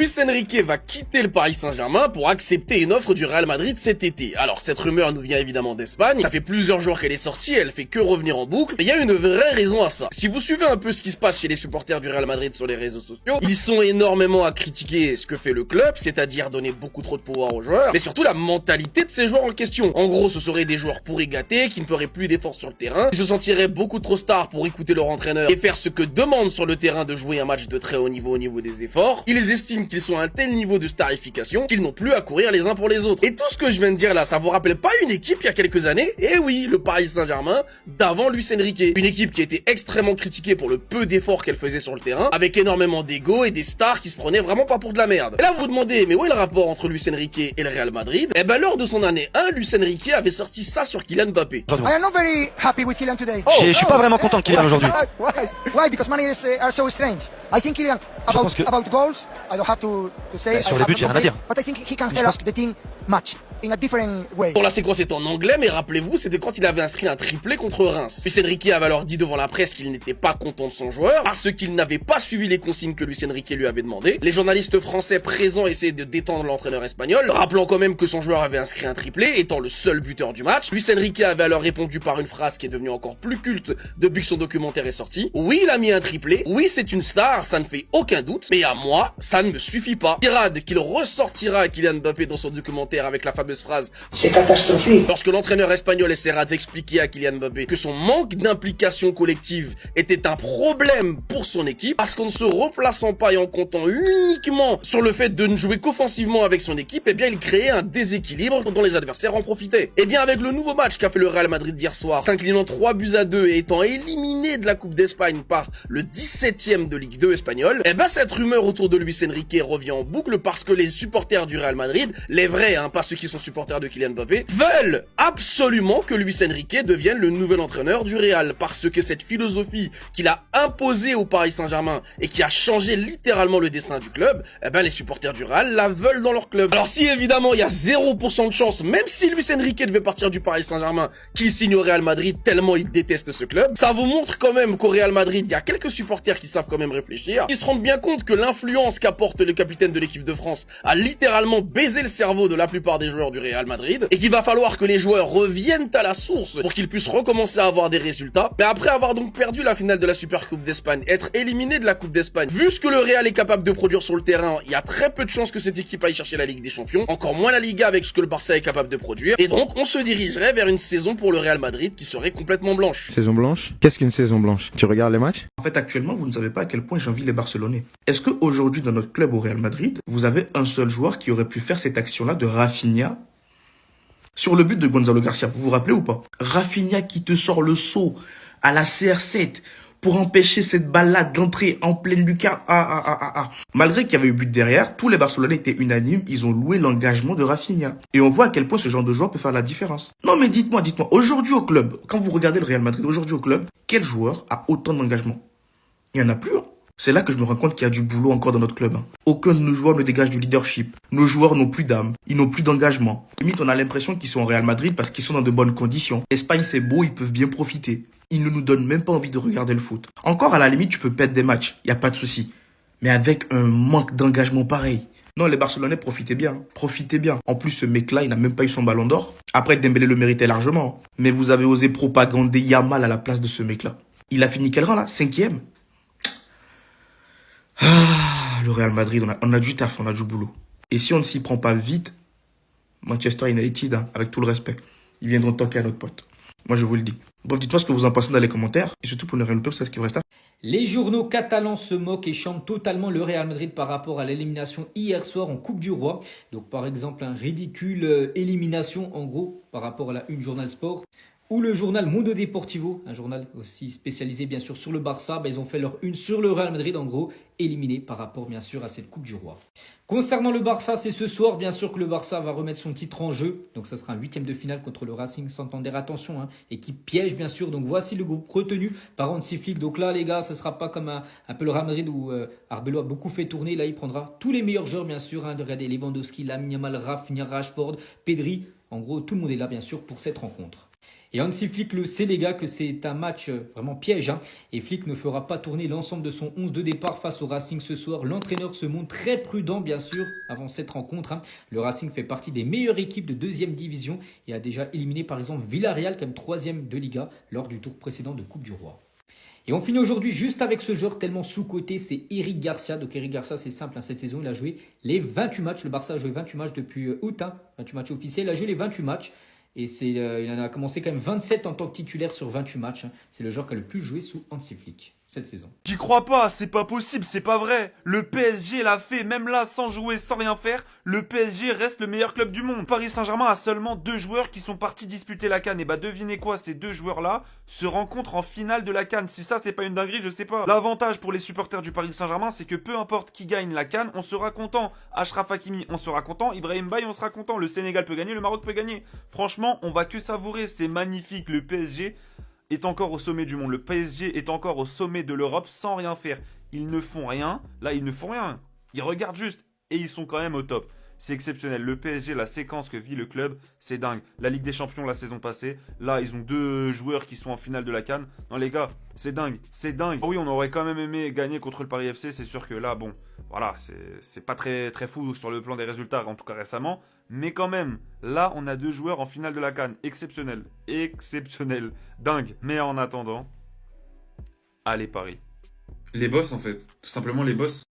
Luis Enrique va quitter le Paris Saint-Germain pour accepter une offre du Real Madrid cet été. Alors cette rumeur nous vient évidemment d'Espagne, ça fait plusieurs jours qu'elle est sortie, elle fait que revenir en boucle, mais il y a une vraie raison à ça. Si vous suivez un peu ce qui se passe chez les supporters du Real Madrid sur les réseaux sociaux, ils sont énormément à critiquer ce que fait le club, c'est-à-dire donner beaucoup trop de pouvoir aux joueurs, mais surtout la mentalité de ces joueurs en question. En gros, ce seraient des joueurs pourris gâtés, qui ne feraient plus d'efforts sur le terrain, qui se sentiraient beaucoup trop stars pour écouter leur entraîneur et faire ce que demande sur le terrain de jouer un match de très haut niveau au niveau des efforts. Ils estiment qu'ils sont à un tel niveau de starification qu'ils n'ont plus à courir les uns pour les autres. Et tout ce que je viens de dire là, ça vous rappelle pas une équipe il y a quelques années? Eh oui, le Paris Saint-Germain d'avant Luis Enrique. Une équipe qui a été extrêmement critiquée pour le peu d'efforts qu'elle faisait sur le terrain, avec énormément d'ego et des stars qui se prenaient vraiment pas pour de la merde. Et là vous vous demandez, mais où est le rapport entre Luis Enrique et le Real Madrid? Eh ben lors de son année 1, Luis Enrique avait sorti ça sur Kylian Mbappé. I am not very happy with Kylian today. Je suis pas vraiment content de Kylian aujourd'hui. Why? Because managers are so strange. I think Kylian about goals. I don't have to say. Sur les buts, il y a rien à dire. But I think he can help the team match in a different way. Bon, la séquence est en anglais, mais rappelez-vous, c'était quand il avait inscrit un triplé contre Reims. Luis Enrique avait alors dit devant la presse qu'il n'était pas content de son joueur, parce qu'il n'avait pas suivi les consignes que Luis Enrique lui avait demandé. Les journalistes français présents essayaient de détendre l'entraîneur espagnol, rappelant quand même que son joueur avait inscrit un triplé, étant le seul buteur du match. Luis Enrique avait alors répondu par une phrase qui est devenue encore plus culte depuis que son documentaire est sorti. Oui, il a mis un triplé, oui, c'est une star, ça ne fait aucun doute, mais à moi, ça ne me suffit pas. Tirade qu'il ressortira à Kylian Mbappé dans son documentaire avec la fameuse phrase « C'est catastrophique ». Lorsque l'entraîneur espagnol essaiera d'expliquer à Kylian Mbappé que son manque d'implication collective était un problème pour son équipe, parce qu'en ne se replaçant pas et en comptant uniquement sur le fait de ne jouer qu'offensivement avec son équipe, eh bien il créait un déséquilibre dont les adversaires en profitaient. Et bien avec le nouveau match qu'a fait le Real Madrid hier soir, s'inclinant 3-2 et étant éliminé de la Coupe d'Espagne par le 17e de Ligue 2 espagnol, eh ben cette rumeur autour de Luis Enrique revient en boucle parce que les supporters du Real Madrid, les vrais, pas ceux qui sont supporters de Kylian Mbappé, veulent absolument que Luis Enrique devienne le nouvel entraîneur du Real, parce que cette philosophie qu'il a imposée au Paris Saint-Germain et qui a changé littéralement le destin du club, eh ben les supporters du Real la veulent dans leur club. Alors si évidemment il y a 0% de chance, même si Luis Enrique devait partir du Paris Saint-Germain, qu'il signe au Real Madrid tellement il déteste ce club, ça vous montre quand même qu'au Real Madrid il y a quelques supporters qui savent quand même réfléchir, qui se rendent bien compte que l'influence qu'apporte le capitaine de l'équipe de France a littéralement baisé le cerveau de la plupart des joueurs du Real Madrid, et qu'il va falloir que les joueurs reviennent à la source pour qu'ils puissent recommencer à avoir des résultats. Mais après avoir donc perdu la finale de la Super Coupe d'Espagne, être éliminé de la Coupe d'Espagne, vu ce que le Real est capable de produire sur le terrain, il y a très peu de chances que cette équipe aille chercher la Ligue des Champions, encore moins la Liga avec ce que le Barça est capable de produire, et donc on se dirigerait vers une saison pour le Real Madrid qui serait complètement blanche. Saison blanche? Qu'est-ce qu'une saison blanche? Tu regardes les matchs? En fait, actuellement, vous ne savez pas à quel point j'envie les Barcelonais. Est-ce qu'aujourd'hui, dans notre club au Real Madrid, vous avez un seul joueur qui aurait pu faire cette action-là de Rafinha sur le but de Gonzalo Garcia? Vous vous rappelez ou pas? Rafinha qui te sort le saut à la CR7 pour empêcher cette balade d'entrer en pleine lucarne. Malgré qu'il y avait eu but derrière, tous les Barcelonais étaient unanimes, ils ont loué l'engagement de Rafinha. Et on voit à quel point ce genre de joueur peut faire la différence. Non mais dites-moi, aujourd'hui au club, quand vous regardez le Real Madrid, aujourd'hui au club, quel joueur a autant d'engagement? Il n'y en a plus, hein. C'est là que je me rends compte qu'il y a du boulot encore dans notre club. Aucun de nos joueurs ne dégage du leadership. Nos joueurs n'ont plus d'âme. Ils n'ont plus d'engagement. Limite, on a l'impression qu'ils sont au Real Madrid parce qu'ils sont dans de bonnes conditions. Espagne, c'est beau, ils peuvent bien profiter. Ils ne nous donnent même pas envie de regarder le foot. Encore, à la limite, tu peux perdre des matchs. Il n'y a pas de souci. Mais avec un manque d'engagement pareil. Non, les Barcelonais, profitez bien. Profitez bien. En plus, ce mec-là, il n'a même pas eu son ballon d'or. Après, Dembélé le méritait largement. Mais vous avez osé propagander Yamal à la place de ce mec-là. Il a fini quel rang, là? 5e? Le Real Madrid, on a du taf, on a du boulot. Et si on ne s'y prend pas vite, Manchester United, avec tout le respect, ils viendront toquer à notre pote. Moi, je vous le dis. Bref, dites-moi ce que vous en pensez dans les commentaires. Et surtout pour ne rien louper, c'est ce qui vous reste à... Les journaux catalans se moquent et chantent totalement le Real Madrid par rapport à l'élimination hier soir en Coupe du Roi. Donc par exemple, un ridicule élimination en gros par rapport à la Une Journal Sport. Ou le journal Mundo Deportivo, un journal aussi spécialisé bien sûr sur le Barça, ils ont fait leur une sur le Real Madrid, en gros, éliminé par rapport bien sûr à cette Coupe du Roi. Concernant le Barça, c'est ce soir bien sûr que le Barça va remettre son titre en jeu. Donc ça sera un 8e de finale contre le Racing Santander, attention, équipe piège bien sûr. Donc voici le groupe retenu par Hansi Flick. Donc là les gars, ça sera pas comme un peu le Real Madrid où Arbeloa a beaucoup fait tourner. Là il prendra tous les meilleurs joueurs bien sûr, de regarder Lewandowski, Lamine Yamal, Rafinha, Rashford, Pedri. En gros tout le monde est là bien sûr pour cette rencontre. Et Hansi Flick le sait les gars que c'est un match vraiment piège. Et Flick ne fera pas tourner l'ensemble de son 11 de départ face au Racing ce soir. L'entraîneur se montre très prudent bien sûr avant cette rencontre. Le Racing fait partie des meilleures équipes de 2e division et a déjà éliminé par exemple Villarreal comme 3e de Liga lors du tour précédent de Coupe du Roi. Et on finit aujourd'hui juste avec ce joueur tellement sous-coté, c'est Eric Garcia. Donc Eric Garcia, c'est simple, cette saison, il a joué les 28 matchs. Le Barça a joué 28 matchs depuis août, 28 matchs officiels. Il a joué les 28 matchs et il en a commencé quand même 27 en tant que titulaire sur 28 matchs. C'est le joueur qui a le plus joué sous Hansi Flick cette saison. J'y crois pas, c'est pas possible, c'est pas vrai. Le PSG l'a fait, même là, sans jouer, sans rien faire, le PSG reste le meilleur club du monde. Paris Saint-Germain a seulement 2 joueurs qui sont partis disputer la CAN. Et bah devinez quoi, ces 2 joueurs-là se rencontrent en finale de la CAN. Si ça c'est pas une dinguerie, je sais pas. L'avantage pour les supporters du Paris Saint-Germain, c'est que peu importe qui gagne la CAN, on sera content. Achraf Hakimi, on sera content. Ibrahim Baye, on sera content. Le Sénégal peut gagner, le Maroc peut gagner. Franchement, on va que savourer, c'est magnifique. Le PSG est encore au sommet du monde. Le PSG est encore au sommet de l'Europe sans rien faire. Ils ne font rien. Là, ils ne font rien. Ils regardent juste. Et ils sont quand même au top. C'est exceptionnel. Le PSG, la séquence que vit le club, c'est dingue. La Ligue des Champions la saison passée. Là, ils ont 2 joueurs qui sont en finale de la CAN. Non, les gars, c'est dingue. C'est dingue. Oui, on aurait quand même aimé gagner contre le Paris FC. C'est sûr que là, bon, voilà, c'est pas très fou sur le plan des résultats, en tout cas récemment. Mais quand même, là, on a 2 joueurs en finale de la CAN. Exceptionnel. Exceptionnel. Dingue. Mais en attendant, allez Paris. Les boss, en fait. Tout simplement les boss.